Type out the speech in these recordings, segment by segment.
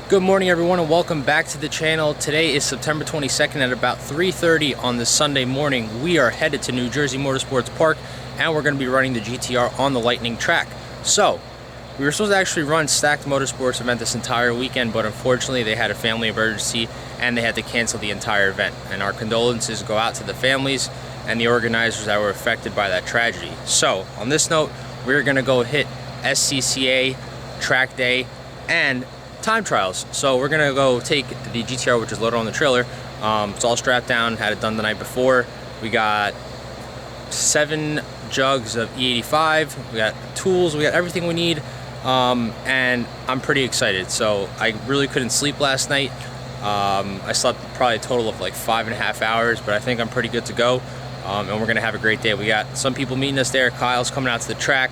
Good morning everyone and welcome back to the channel. Today is September 22nd at about 3:30 on this Sunday morning. We are headed to New Jersey Motorsports Park and we're going to be running the GT-R on the Lightning track. So, we were supposed to actually run Stacked Motorsports event this entire weekend, but unfortunately they had a family emergency and they had to cancel the entire event. And our condolences go out to the families and the organizers that were affected by that tragedy. So, on this note, we're going to go hit SCCA, track day, and time trials. So we're gonna go take the GT-R, which is loaded on the trailer. It's all strapped down, had it done the night before. We got 7 jugs of E85, we got tools, we got everything we need, and I'm pretty excited. So I really couldn't sleep last night. I slept probably a total of like 5.5 hours, but I think I'm pretty good to go. And we're gonna have a great day. We got some people meeting us there. Kyle's coming out to the track.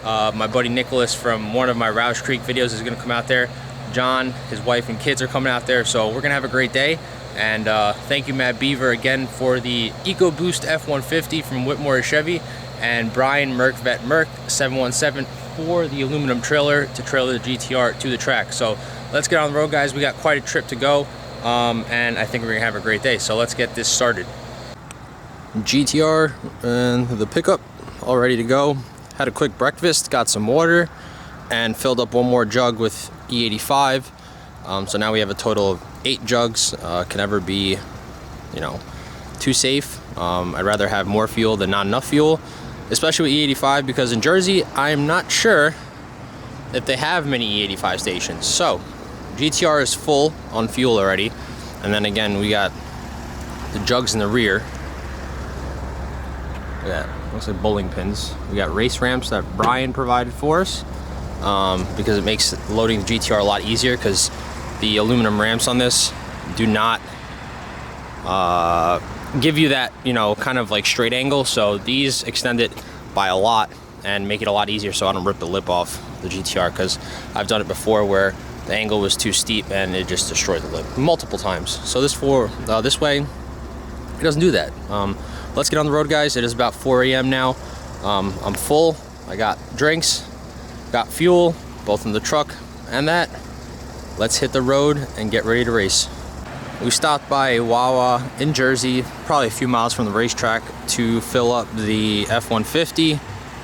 My buddy Nicholas from one of my Roush Creek videos is gonna come out there. John, his wife and kids are coming out there, so we're gonna have a great day. And thank you Matt Beaver again for the EcoBoost F-150 from Whitmore Chevy, and Brian Merkvet Merk 717 for the aluminum trailer to trailer the GT-R to the track. So let's get on the road, guys. We got quite a trip to go, and I think we're gonna have a great day. So let's get this started. GT-R and the pickup all ready to go. Had a quick breakfast, got some water, and filled up one more jug with E85. So now we have a total of 8 jugs. Can never be, too safe. I'd rather have more fuel than not enough fuel, especially with E85, because in Jersey, I am not sure if they have many E85 stations. So GT-R is full on fuel already. And then again, we got the jugs in the rear. Look at that, looks like bowling pins. We got race ramps that Brian provided for us. Because it makes loading the GT-R a lot easier, because the aluminum ramps on this do not give you that, kind of like straight angle. So these extend it by a lot and make it a lot easier, so I don't rip the lip off the GT-R, because I've done it before where the angle was too steep and it just destroyed the lip multiple times. So this way, it doesn't do that. Let's get on the road, guys. It is about 4 a.m. now. I'm full. I got drinks. Got fuel, both in the truck and that. Let's hit the road and get ready to race. We stopped by Wawa in Jersey, probably a few miles from the racetrack, to fill up the F-150.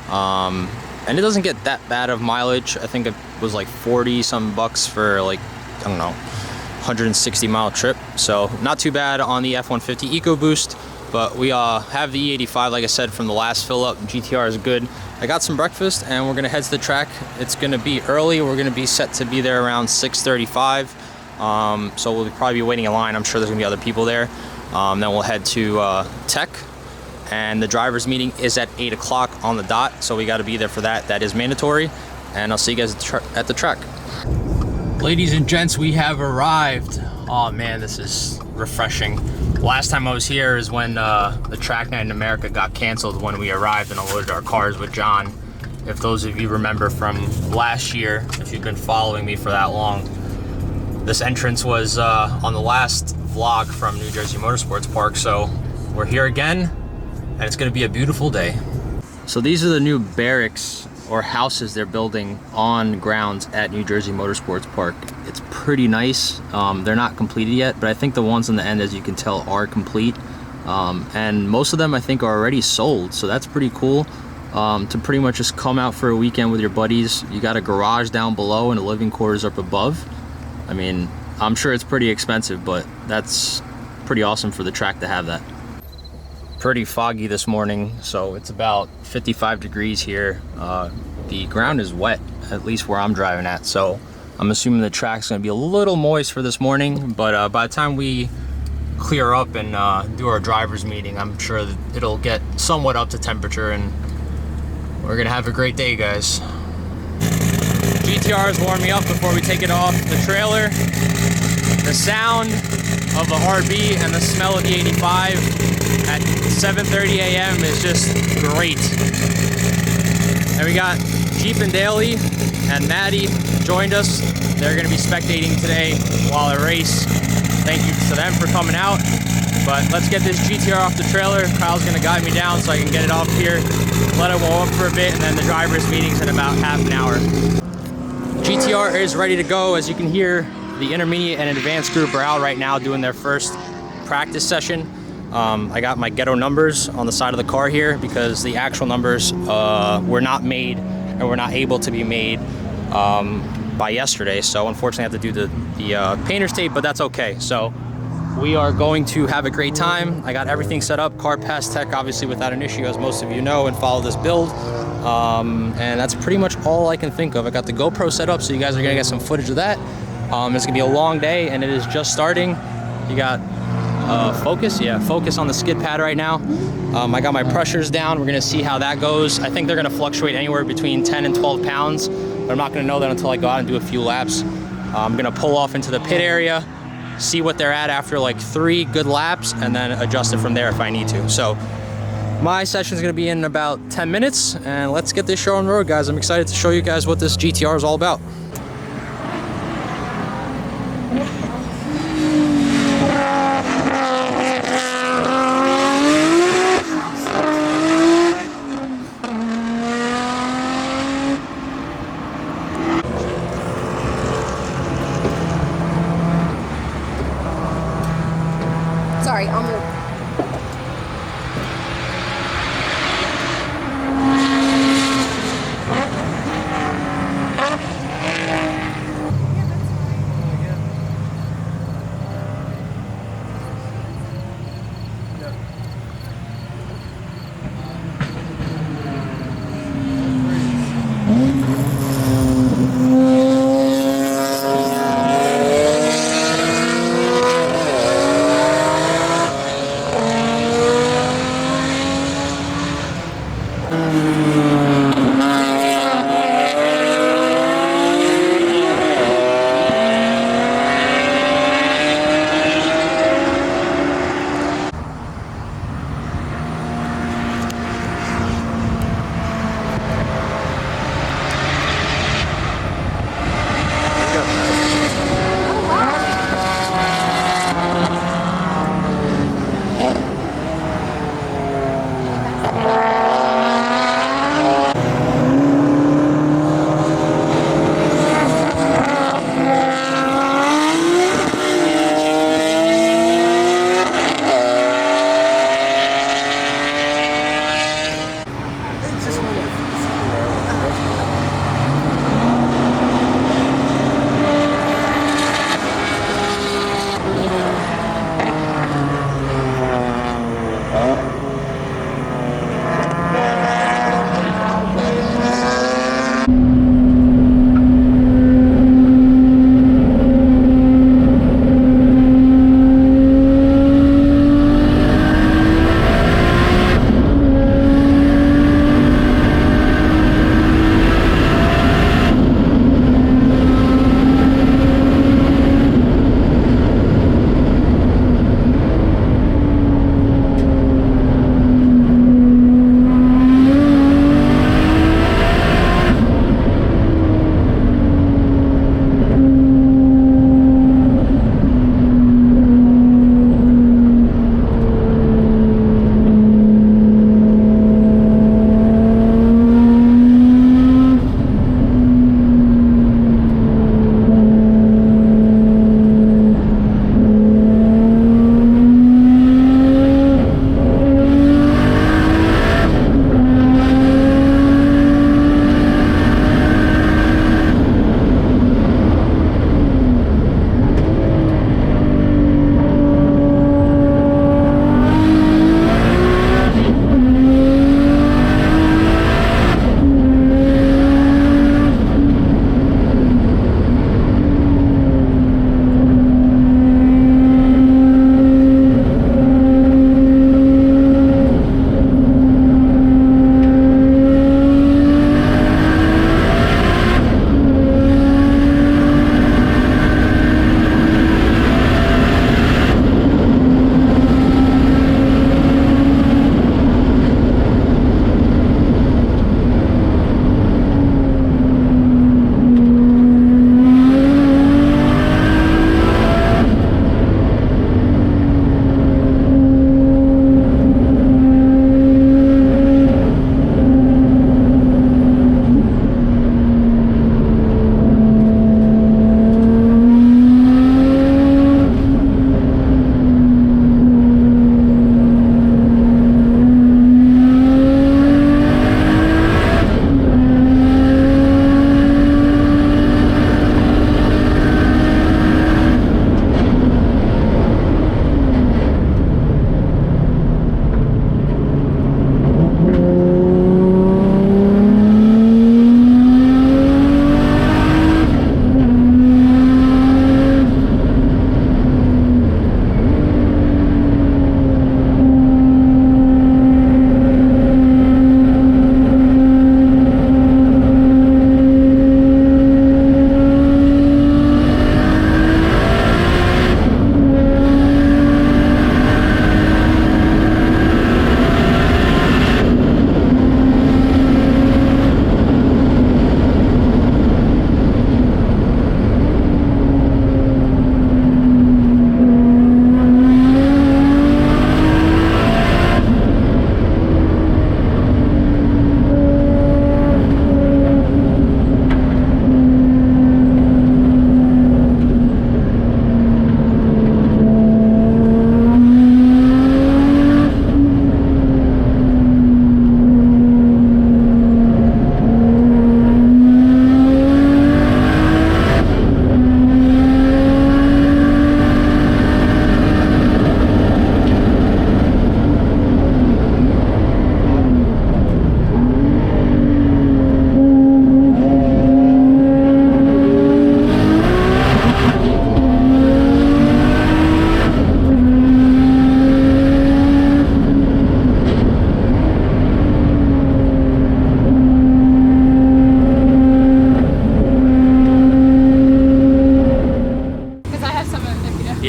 And it doesn't get that bad of mileage. I think it was like 40 some bucks for like, 160 mile trip. So not too bad on the F-150 EcoBoost. But we have the E85, like I said, from the last fill up. GT-R is good. I got some breakfast and we're gonna head to the track. It's gonna be early. We're gonna be set to be there around 6:35. So we'll probably be waiting in line. I'm sure there's gonna be other people there. Then we'll head to Tech, and the driver's meeting is at 8 o'clock on the dot. So we gotta be there for that. That is mandatory. And I'll see you guys at the track. Ladies and gents, we have arrived. Oh man, this is refreshing. Last time I was here is when the track night in America got canceled, when we arrived and unloaded our cars with John. If those of you remember from last year, if you've been following me for that long, this entrance was on the last vlog from New Jersey Motorsports Park. So we're here again and it's gonna be a beautiful day. So these are the new barracks or houses they're building on grounds at New Jersey Motorsports Park. It's pretty nice. They're not completed yet, but I think the ones on the end, as you can tell, are complete. And most of them I think are already sold, so that's pretty cool. To pretty much just come out for a weekend with your buddies. You got a garage down below and a living quarters up above. I mean, I'm sure it's pretty expensive, but that's pretty awesome for the track to have that. Pretty foggy this morning, so it's about 55 degrees here. The ground is wet, at least where I'm driving at, so I'm assuming the track's gonna be a little moist for this morning, but by the time we clear up and do our driver's meeting, I'm sure that it'll get somewhat up to temperature and we're gonna have a great day, guys. GT-R is warming up before we take it off the trailer. The sound of the RB and the smell of the 85 at 7:30 a.m. is just great. And we got Jeep and Daly and Maddie joined us. They're gonna be spectating today while I race. Thank you to them for coming out. But let's get this GT-R off the trailer. Kyle's gonna guide me down so I can get it off here, let it warm up for a bit, and then the driver's meeting's in about half an hour. GT-R is ready to go. As you can hear, The intermediate and advanced group are out right now doing their first practice session. I got my ghetto numbers on the side of the car here because the actual numbers were not made and were not able to be made by yesterday. So unfortunately I have to do the painter's tape, but that's okay. So we are going to have a great time. I got everything set up, car pass tech obviously without an issue, as most of you know and follow this build. And that's pretty much all I can think of. I got the GoPro set up, so you guys are gonna get some footage of that. It's gonna be a long day and it is just starting. You got focus on the skid pad right now. I got my pressures down. We're gonna see how that goes. I think they're gonna fluctuate anywhere between 10 and 12 pounds, but I'm not gonna know that until I go out and do a few laps. I'm gonna pull off into the pit area, see what they're at after like 3 good laps, and then adjust it from there if I need to. So my session is gonna be in about 10 minutes, and let's get this show on the road, guys. I'm excited to show you guys what this GT-R is all about. Sorry, I'll move.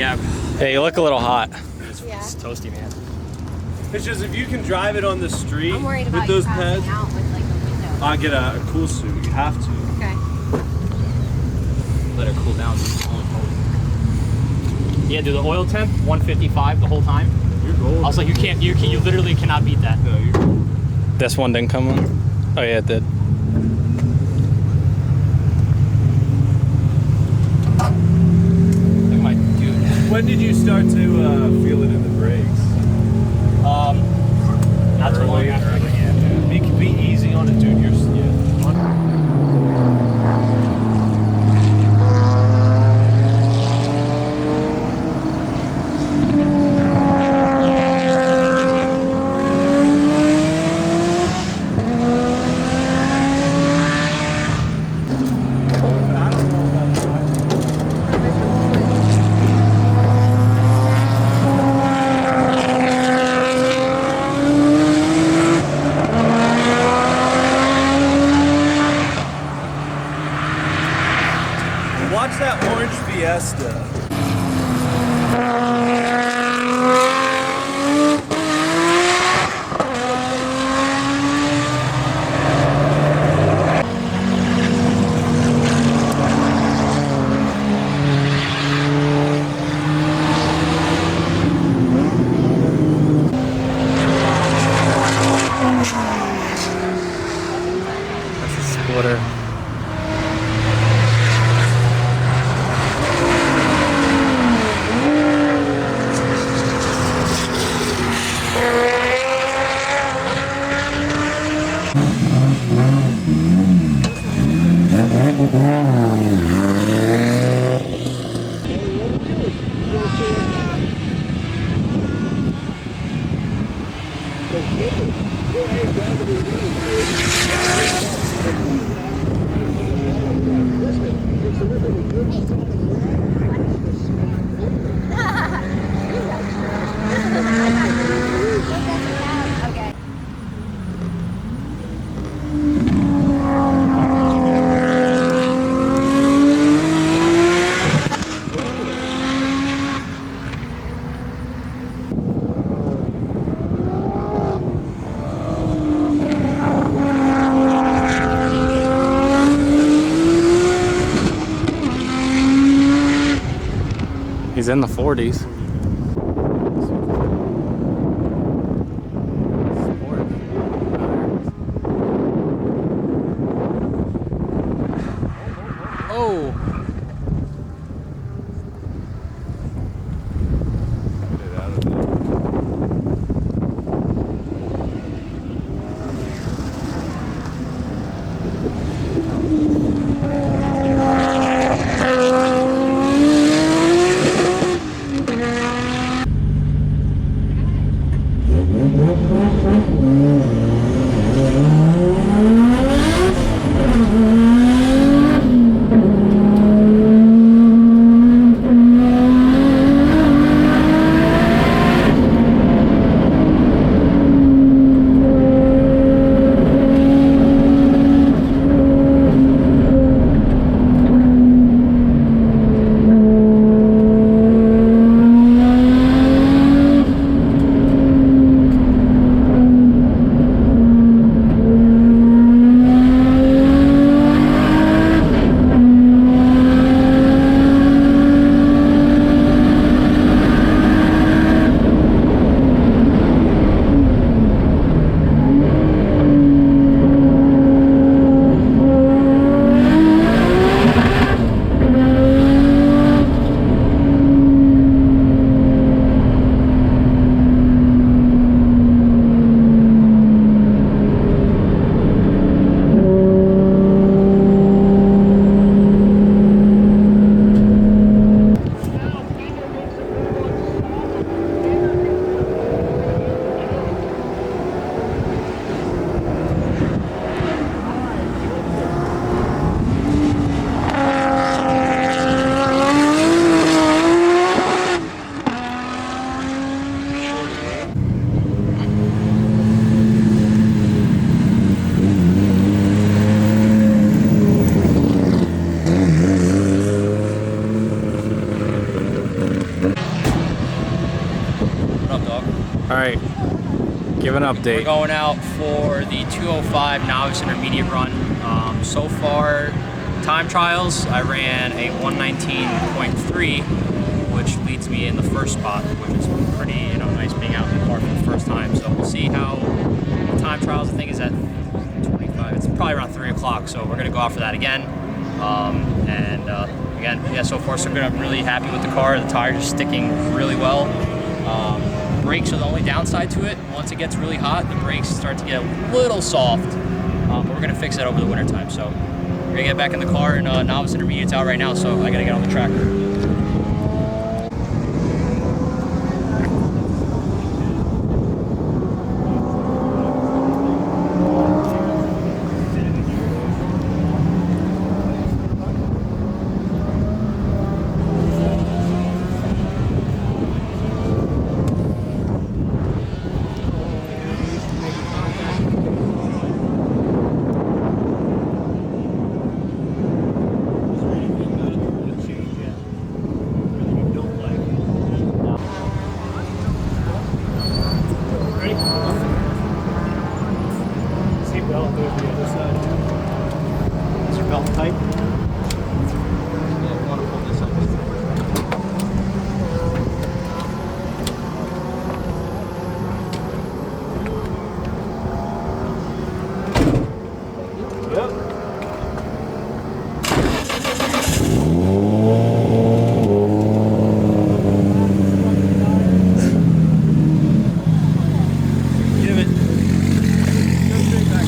Yeah. Hey, you look a little hot. Yeah. It's toasty, man. It's just if you can drive it on the street I'm worried about with those you passing pads, out with like the window. I'll get a cool suit. You have to. Okay. Let it cool down. Yeah, do the oil temp 155 the whole time. You're gold. I was like, you literally cannot beat that. No, you're gold. This one didn't come on. Oh yeah, it did. Look at my dude. When did you start to feel it in the brakes? Not too long after. Yeah. Be easy on it, dude. Watch that orange Fiesta. That's a splitter. Okay. He's in the 40s. Oh. All right, give an We're update. going out for the 205 novice intermediate run. So far, time trials, I ran a 119.3, which leads me in the first spot, which is pretty, you know, nice being out in the car for the first time. So we'll see how the time trials, I think, is at 25. It's probably around 3 o'clock, so we're gonna go out for that again. Again, yeah, so far so good. I'm really happy with the car. The tires are sticking really well. Brakes are the only downside to it. Once it gets really hot, the brakes start to get a little soft, but we're gonna fix that over the winter time. So we're gonna get back in the car, and novice intermediate's out right now, so I gotta get on the track. Seatbelt, go to the other side. Is your belt tight? Yeah, we wanna pull this up. Yep. Give it. Go straight back.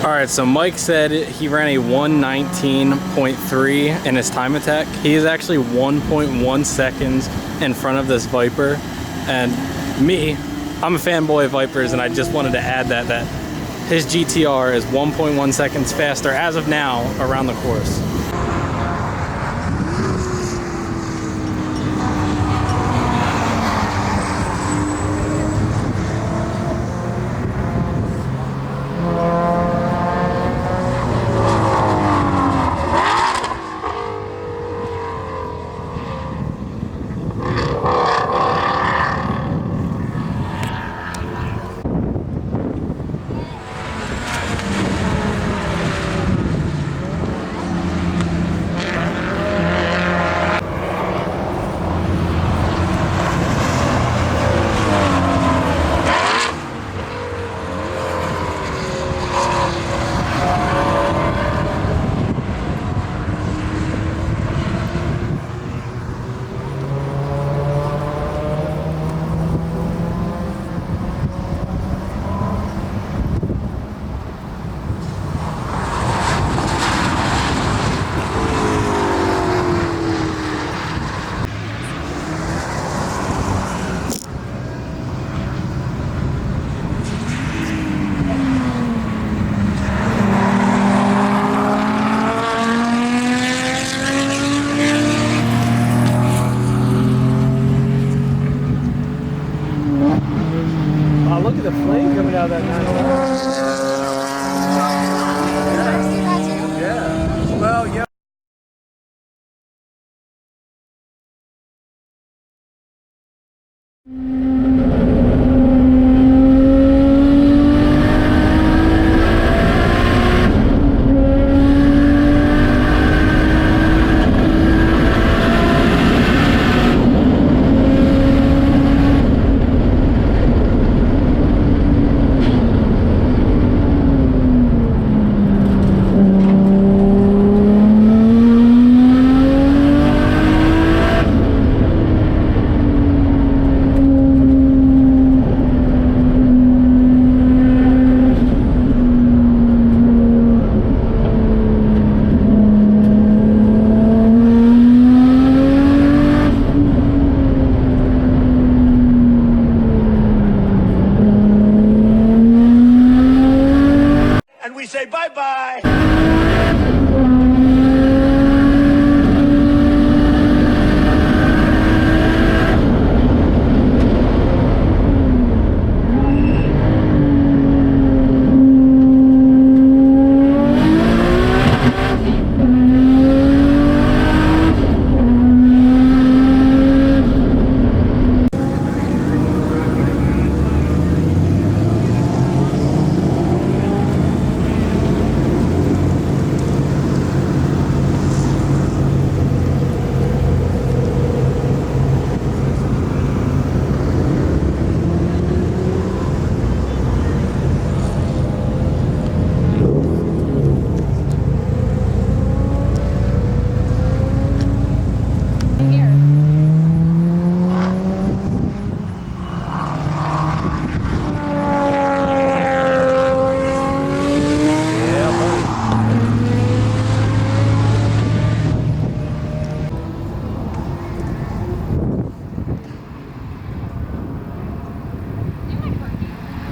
All right, so Mike said he ran a 119.3 in his time attack. He is actually 1.1 seconds in front of this Viper. And me, I'm a fanboy of Vipers, and I just wanted to add that his GT-R is 1.1 seconds faster as of now around the course.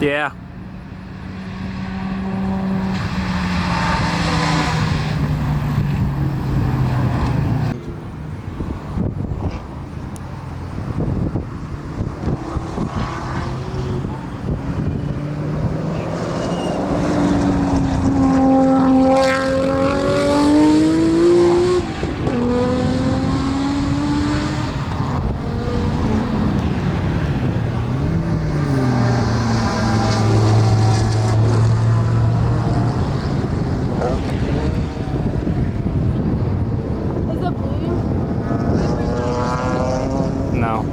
Yeah. Is it blue? No.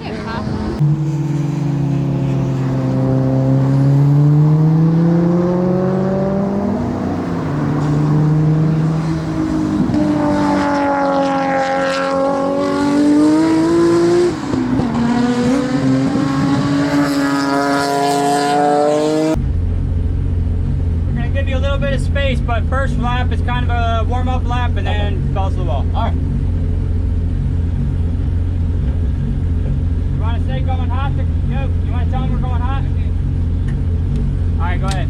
Yeah, pop. We're gonna give you a little bit of space, but first lap is kind of a warm-up lap, and then bells to the wall. All right. You want to say going hot? You want to tell them we're going hot? All right, go ahead.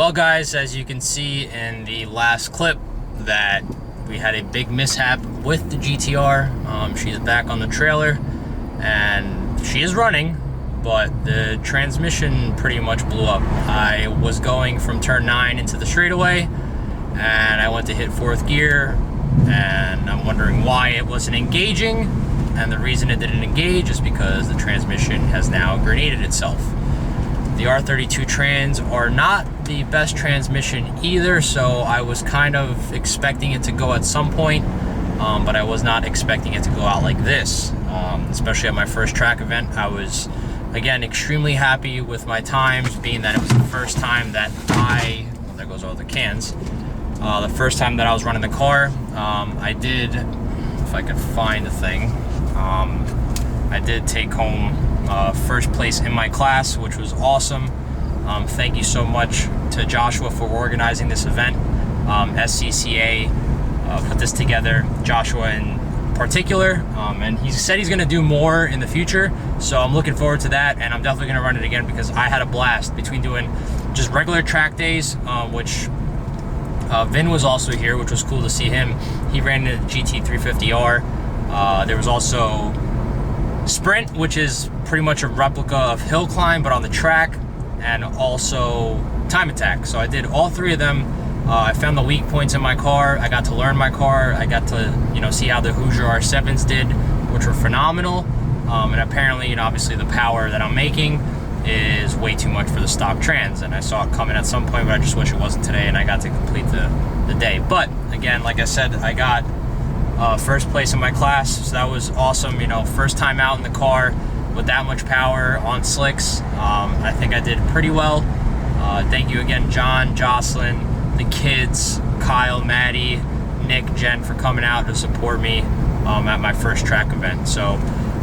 Well guys, as you can see in the last clip, that we had a big mishap with the GT-R. She's back on the trailer and she is running, but the transmission pretty much blew up. I was going from turn 9 into the straightaway and I went to hit 4th gear, and I'm wondering why it wasn't engaging, and the reason it didn't engage is because the transmission has now grenaded itself. The R32 trans are not the best transmission either, so I was kind of expecting it to go at some point, but I was not expecting it to go out like this. Especially at my first track event, I was, again, extremely happy with my times, being that it was the first time that well, there goes all the cans. The first time that I was running the car, I did, if I could find the thing, I did take home first place in my class, which was awesome. Thank you so much to Joshua for organizing this event. SCCA put this together, Joshua in particular, and he said he's going to do more in the future, so I'm looking forward to that, and I'm definitely going to run it again because I had a blast between doing just regular track days, which Vin was also here, which was cool to see him. He ran into the GT-350R. There was also Sprint, which is pretty much a replica of Hill Climb but on the track, and also Time Attack. So I did all 3 of them. I found the weak points in my car. I got to learn my car. I got to, you know, see how the Hoosier R7s did, which were phenomenal. And apparently, you know, obviously the power that I'm making is way too much for the stock trans, and I saw it coming at some point, but I just wish it wasn't today and I got to complete the day. But again, like I said, I got first place in my class, so that was awesome. You know, first time out in the car with that much power on slicks. I think I did pretty well. Thank you again, John, Jocelyn, the kids, Kyle, Maddie, Nick, Jen, for coming out to support me at my first track event. So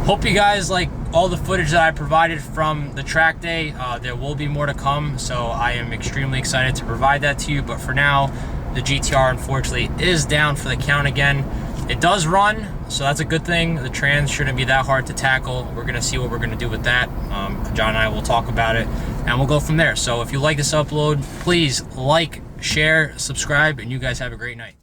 hope you guys like all the footage that I provided from the track day. There will be more to come, so I am extremely excited to provide that to you. But for now, the GT-R unfortunately is down for the count again. It does run, so that's a good thing. The trans shouldn't be that hard to tackle. We're gonna see what we're gonna do with that. John and I will talk about it, and we'll go from there. So if you like this upload, please like, share, subscribe, and you guys have a great night.